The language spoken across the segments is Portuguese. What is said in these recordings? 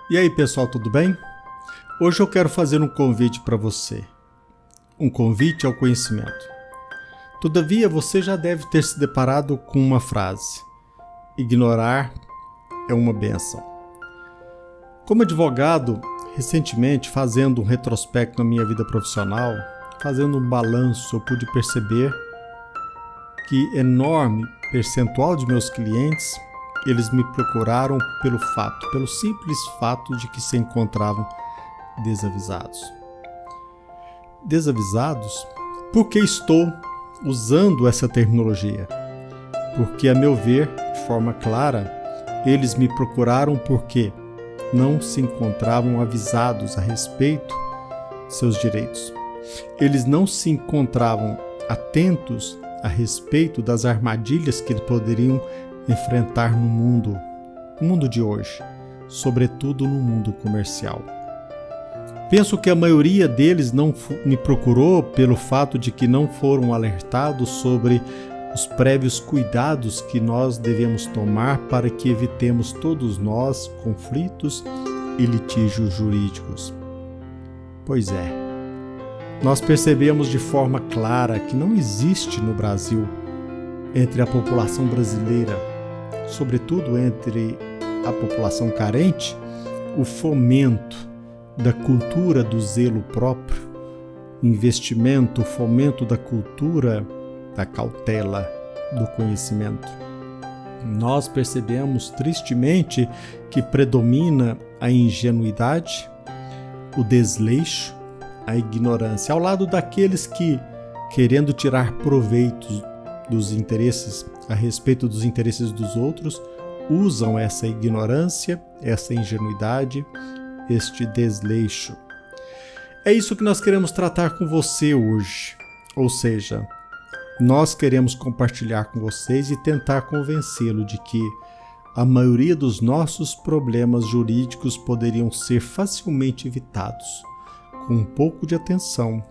E aí, pessoal, tudo bem? Hoje eu quero fazer um convite para você. Um convite ao conhecimento. Todavia, você já deve ter se deparado com uma frase: ignorar é uma bênção. Como advogado, recentemente, fazendo um retrospecto na minha vida profissional, fazendo um balanço, eu pude perceber que enorme percentual de meus clientes, eles me procuraram pelo simples fato de que se encontravam desavisados. Desavisados? Por que estou usando essa terminologia? Porque, a meu ver, de forma clara, eles me procuraram porque não se encontravam avisados a respeito de seus direitos. Eles não se encontravam atentos a respeito das armadilhas que eles poderiam enfrentar no mundo de hoje, sobretudo no mundo comercial. Penso que a maioria deles não me procurou pelo fato de que não foram alertados sobre os prévios cuidados que nós devemos tomar para que evitemos todos nós conflitos e litígios jurídicos. Pois é, nós percebemos de forma clara que não existe no Brasil, entre a população brasileira, sobretudo entre a população carente, o fomento da cultura do zelo próprio, investimento, o fomento da cultura da cautela, do conhecimento. Nós percebemos tristemente que predomina a ingenuidade, o desleixo, a ignorância, ao lado daqueles que, querendo tirar proveito dos interesses, a respeito dos interesses dos outros, usam essa ignorância, essa ingenuidade, este desleixo. É isso que nós queremos tratar com você hoje. Ou seja, nós queremos compartilhar com vocês e tentar convencê-lo de que a maioria dos nossos problemas jurídicos poderiam ser facilmente evitados, com um pouco de atenção,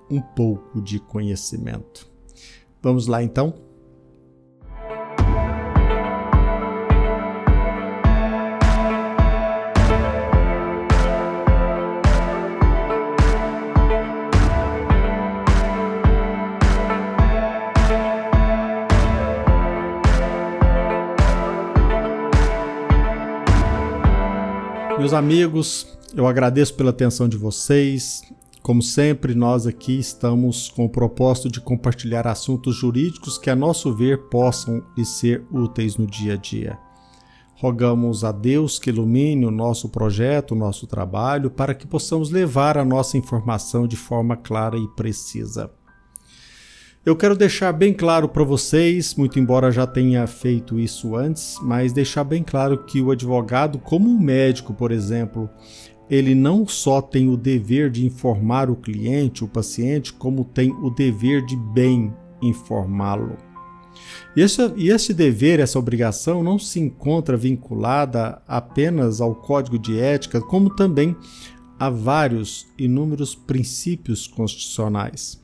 um pouco de conhecimento. Vamos lá, então? Meus amigos, eu agradeço pela atenção de vocês. Como sempre, nós aqui estamos com o propósito de compartilhar assuntos jurídicos que, a nosso ver, possam lhe ser úteis no dia a dia. Rogamos a Deus que ilumine o nosso projeto, o nosso trabalho, para que possamos levar a nossa informação de forma clara e precisa. Eu quero deixar bem claro para vocês, muito embora já tenha feito isso antes, mas deixar bem claro que o advogado, como um médico, por exemplo, ele não só tem o dever de informar o cliente, o paciente, como tem o dever de bem informá-lo. E esse dever, essa obrigação, não se encontra vinculada apenas ao Código de Ética, como também a vários inúmeros princípios constitucionais.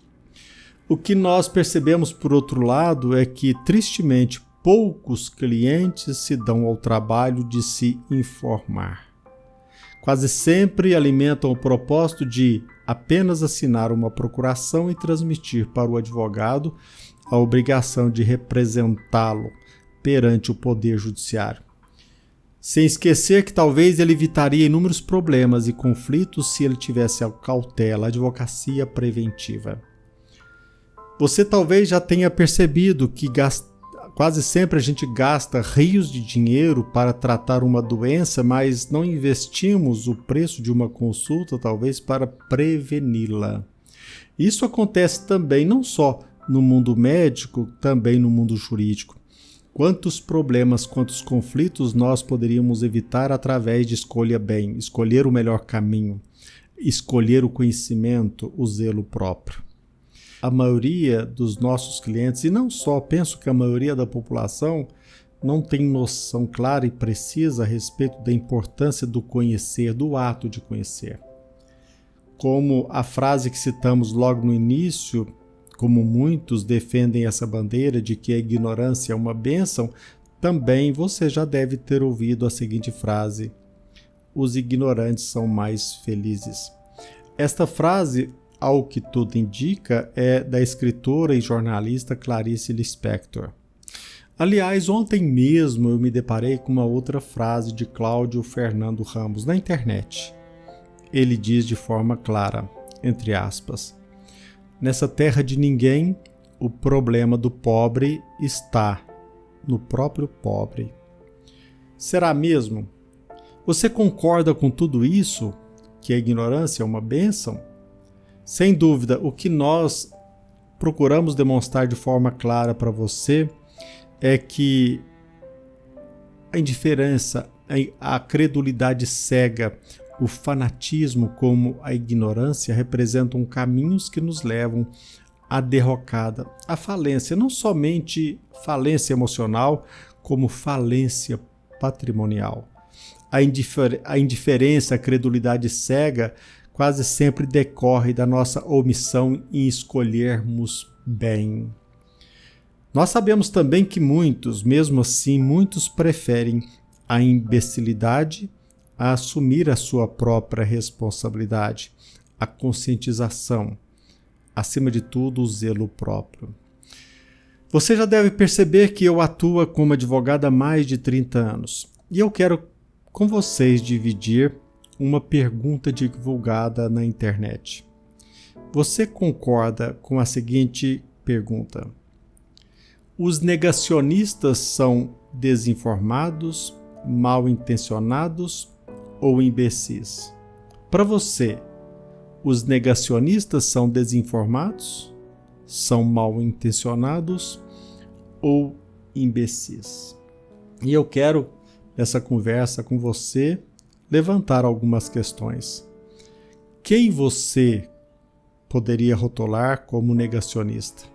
O que nós percebemos, por outro lado, é que, tristemente, poucos clientes se dão ao trabalho de se informar. Quase sempre alimentam o propósito de apenas assinar uma procuração e transmitir para o advogado a obrigação de representá-lo perante o Poder Judiciário. Sem esquecer que talvez ele evitaria inúmeros problemas e conflitos se ele tivesse a cautela, a advocacia preventiva. Você talvez já tenha percebido que quase sempre a gente gasta rios de dinheiro para tratar uma doença, mas não investimos o preço de uma consulta, talvez, para preveni-la. Isso acontece também não só no mundo médico, também no mundo jurídico. Quantos problemas, quantos conflitos nós poderíamos evitar através de escolher o melhor caminho, escolher o conhecimento, o zelo próprio. A maioria dos nossos clientes, e não só, penso que a maioria da população não tem noção clara e precisa a respeito da importância do conhecer, do ato de conhecer. Como a frase que citamos logo no início, como muitos defendem essa bandeira de que a ignorância é uma bênção, também você já deve ter ouvido a seguinte frase: os ignorantes são mais felizes. Esta frase, ao que tudo indica, é da escritora e jornalista Clarice Lispector. Aliás, ontem mesmo eu me deparei com uma outra frase de Cláudio Fernando Ramos na internet. Ele diz de forma clara, entre aspas, nessa terra de ninguém, o problema do pobre está no próprio pobre. Será mesmo? Você concorda com tudo isso? Que a ignorância é uma bênção? Sem dúvida, o que nós procuramos demonstrar de forma clara para você é que a indiferença, a credulidade cega, o fanatismo como a ignorância representam caminhos que nos levam à derrocada, à falência, não somente falência emocional, como falência patrimonial. A indiferença, a credulidade cega quase sempre decorre da nossa omissão em escolhermos bem. Nós sabemos também que mesmo assim, muitos preferem a imbecilidade a assumir a sua própria responsabilidade, a conscientização, acima de tudo, o zelo próprio. Você já deve perceber que eu atuo como advogado há mais de 30 anos e eu quero com vocês dividir uma pergunta divulgada na internet. Você concorda com a seguinte pergunta? Os negacionistas são desinformados, mal intencionados ou imbecis? Para você, os negacionistas são desinformados, são mal intencionados ou imbecis? E eu quero, nessa conversa com você, levantar algumas questões. Quem você poderia rotular como negacionista?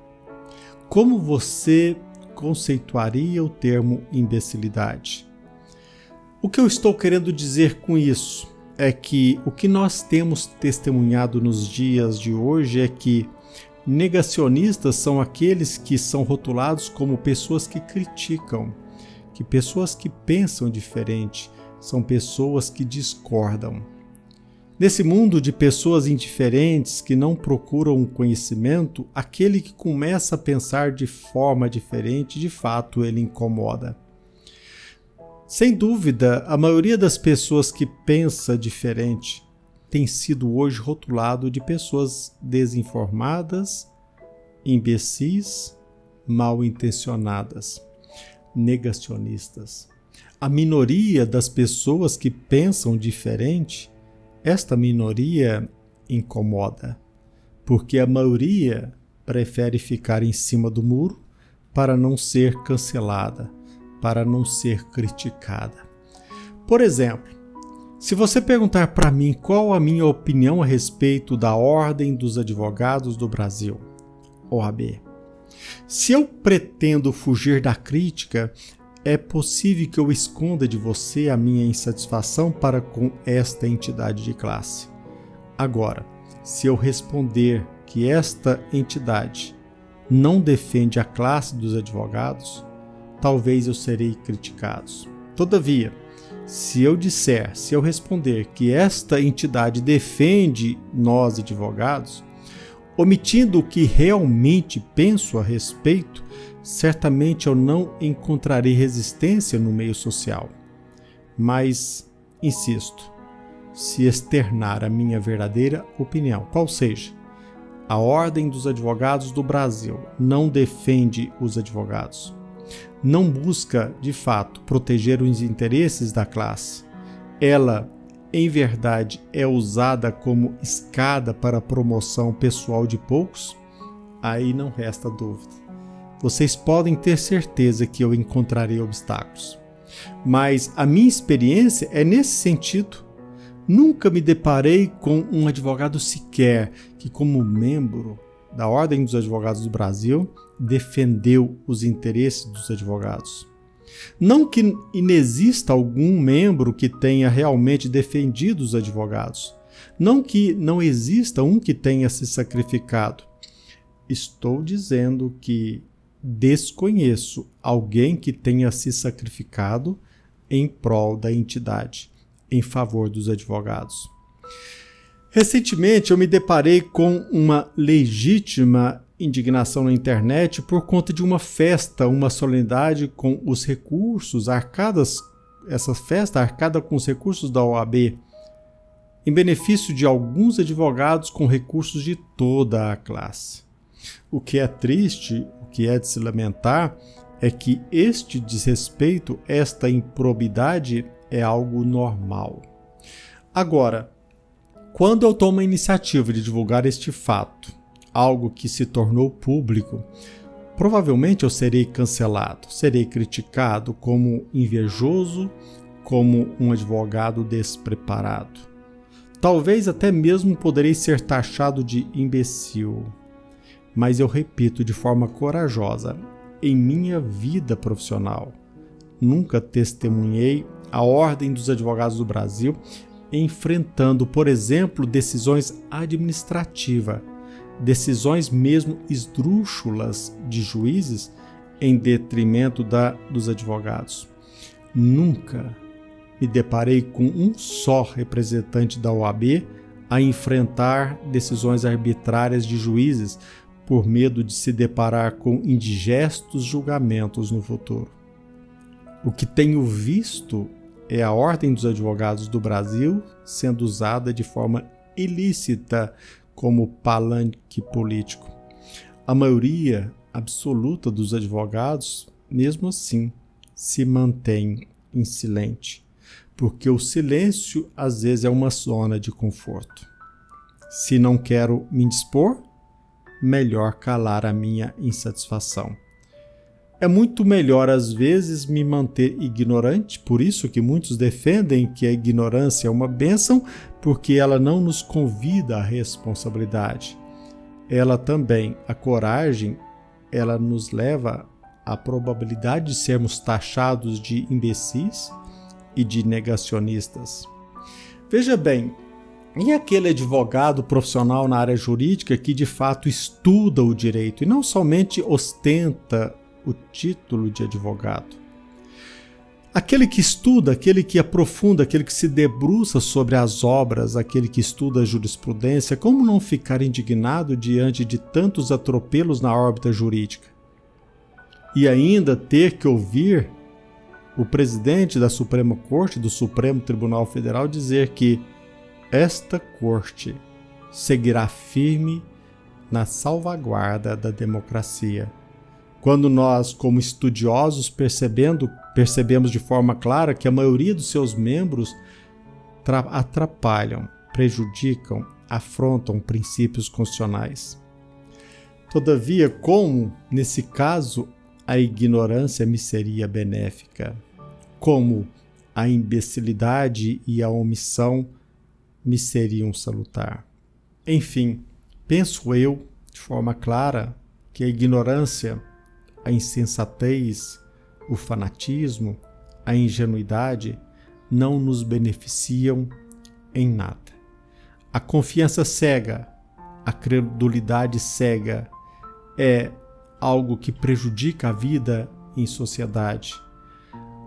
Como você conceituaria o termo imbecilidade? O que eu estou querendo dizer com isso é que o que nós temos testemunhado nos dias de hoje é que negacionistas são aqueles que são rotulados como pessoas que criticam, que pessoas que pensam diferente, são pessoas que discordam. Nesse mundo de pessoas indiferentes que não procuram conhecimento, aquele que começa a pensar de forma diferente, de fato, ele incomoda. Sem dúvida, a maioria das pessoas que pensa diferente tem sido hoje rotulado de pessoas desinformadas, imbecis, mal intencionadas, negacionistas. A minoria das pessoas que pensam diferente, esta minoria incomoda, porque a maioria prefere ficar em cima do muro para não ser cancelada, para não ser criticada. Por exemplo, se você perguntar para mim qual a minha opinião a respeito da Ordem dos Advogados do Brasil, OAB, se eu pretendo fugir da crítica, é possível que eu esconda de você a minha insatisfação para com esta entidade de classe. Agora, se eu responder que esta entidade não defende a classe dos advogados, talvez eu serei criticado. Todavia, se eu responder que esta entidade defende nós advogados, omitindo o que realmente penso a respeito, certamente eu não encontrarei resistência no meio social. Mas, insisto, se externar a minha verdadeira opinião, qual seja, a Ordem dos Advogados do Brasil não defende os advogados, não busca, de fato, proteger os interesses da classe. Ela, em verdade, é usada como escada para a promoção pessoal de poucos? Aí não resta dúvida. Vocês podem ter certeza que eu encontrarei obstáculos. Mas a minha experiência é nesse sentido. Nunca me deparei com um advogado sequer que, como membro da Ordem dos Advogados do Brasil, defendeu os interesses dos advogados. Não que inexista algum membro que tenha realmente defendido os advogados. Não que não exista um que tenha se sacrificado. Estou dizendo que desconheço alguém que tenha se sacrificado em prol da entidade. em favor dos advogados. Recentemente, eu me deparei com uma legítima indignação na internet por conta de uma festa, uma solenidade com os recursos arcadas, essa festa arcada com os recursos da OAB, em benefício de alguns advogados com recursos de toda a classe. O que é triste, o que é de se lamentar, é que este desrespeito, esta improbidade é algo normal. Agora, quando eu tomo a iniciativa de divulgar este fato, algo que se tornou público, provavelmente eu serei cancelado, serei criticado como invejoso, como um advogado despreparado. Talvez até mesmo poderei ser taxado de imbecil. Mas eu repito de forma corajosa, em minha vida profissional, nunca testemunhei a Ordem dos Advogados do Brasil enfrentando, por exemplo, decisões administrativas, decisões mesmo esdrúxulas de juízes em detrimento dos advogados. Nunca me deparei com um só representante da OAB a enfrentar decisões arbitrárias de juízes por medo de se deparar com indigestos julgamentos no futuro. O que tenho visto é a Ordem dos Advogados do Brasil sendo usada de forma ilícita como palanque político. A maioria absoluta dos advogados, mesmo assim, se mantém em silêncio, porque o silêncio às vezes é uma zona de conforto. Se não quero me dispor, melhor calar a minha insatisfação. É muito melhor, às vezes, me manter ignorante, por isso que muitos defendem que a ignorância é uma bênção, porque ela não nos convida à responsabilidade. Ela também, a coragem, ela nos leva à probabilidade de sermos taxados de imbecis e de negacionistas. Veja bem, e aquele advogado profissional na área jurídica que de fato estuda o direito e não somente ostenta o título de advogado? Aquele que estuda, aquele que aprofunda, aquele que se debruça sobre as obras, aquele que estuda a jurisprudência, como não ficar indignado diante de tantos atropelos na órbita jurídica? E ainda ter que ouvir o presidente da Suprema Corte, do Supremo Tribunal Federal, dizer que esta corte seguirá firme na salvaguarda da democracia. Quando nós, como estudiosos, percebemos de forma clara que a maioria dos seus membros atrapalham, prejudicam, afrontam princípios constitucionais. Todavia, como, nesse caso, a ignorância me seria benéfica? Como a imbecilidade e a omissão me seriam salutar? Enfim, penso eu, de forma clara, que a ignorância, a insensatez, o fanatismo, a ingenuidade não nos beneficiam em nada. A confiança cega, a credulidade cega é algo que prejudica a vida em sociedade.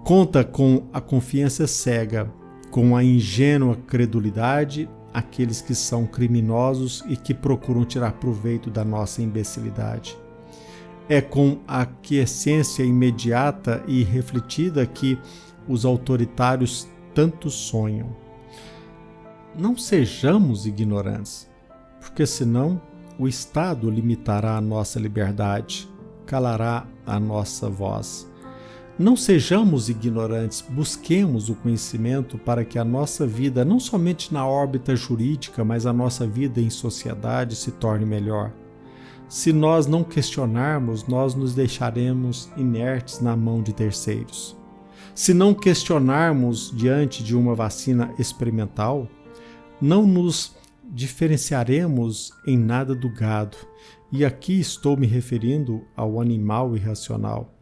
Conta com a confiança cega, com a ingênua credulidade, aqueles que são criminosos e que procuram tirar proveito da nossa imbecilidade. É com a aquiescência imediata e refletida que os autoritários tanto sonham. Não sejamos ignorantes, porque senão o Estado limitará a nossa liberdade, calará a nossa voz. Não sejamos ignorantes, busquemos o conhecimento para que a nossa vida, não somente na órbita jurídica, mas a nossa vida em sociedade se torne melhor. Se nós não questionarmos, nós nos deixaremos inertes na mão de terceiros. Se não questionarmos diante de uma vacina experimental, não nos diferenciaremos em nada do gado. E aqui estou me referindo ao animal irracional.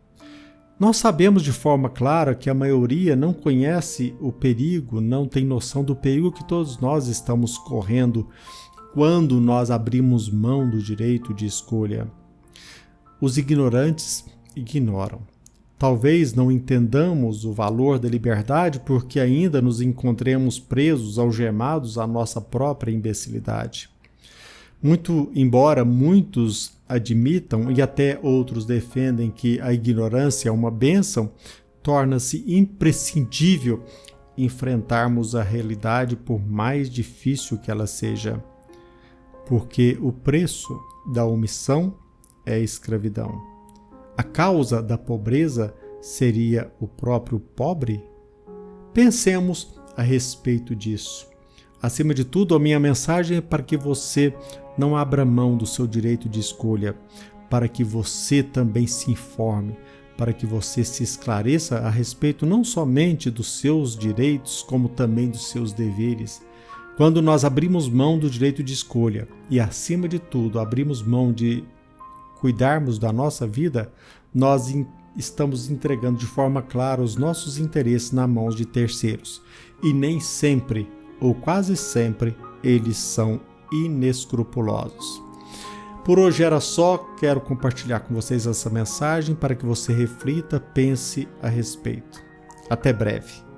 Nós sabemos de forma clara que a maioria não conhece o perigo, não tem noção do perigo que todos nós estamos correndo quando nós abrimos mão do direito de escolha. Os ignorantes ignoram. Talvez não entendamos o valor da liberdade porque ainda nos encontremos presos, algemados à nossa própria imbecilidade. Muito embora muitos admitam e até outros defendem que a ignorância é uma bênção, torna-se imprescindível enfrentarmos a realidade por mais difícil que ela seja, porque o preço da omissão é a escravidão. A causa da pobreza seria o próprio pobre? Pensemos a respeito disso. Acima de tudo, a minha mensagem é para que você não abra mão do seu direito de escolha, para que você também se informe, para que você se esclareça a respeito não somente dos seus direitos, como também dos seus deveres. Quando nós abrimos mão do direito de escolha e, acima de tudo, abrimos mão de cuidarmos da nossa vida, nós estamos entregando de forma clara os nossos interesses nas mãos de terceiros. E nem sempre, ou quase sempre, eles são inescrupulosos. Por hoje era só, quero compartilhar com vocês essa mensagem para que você reflita, pense a respeito. Até breve.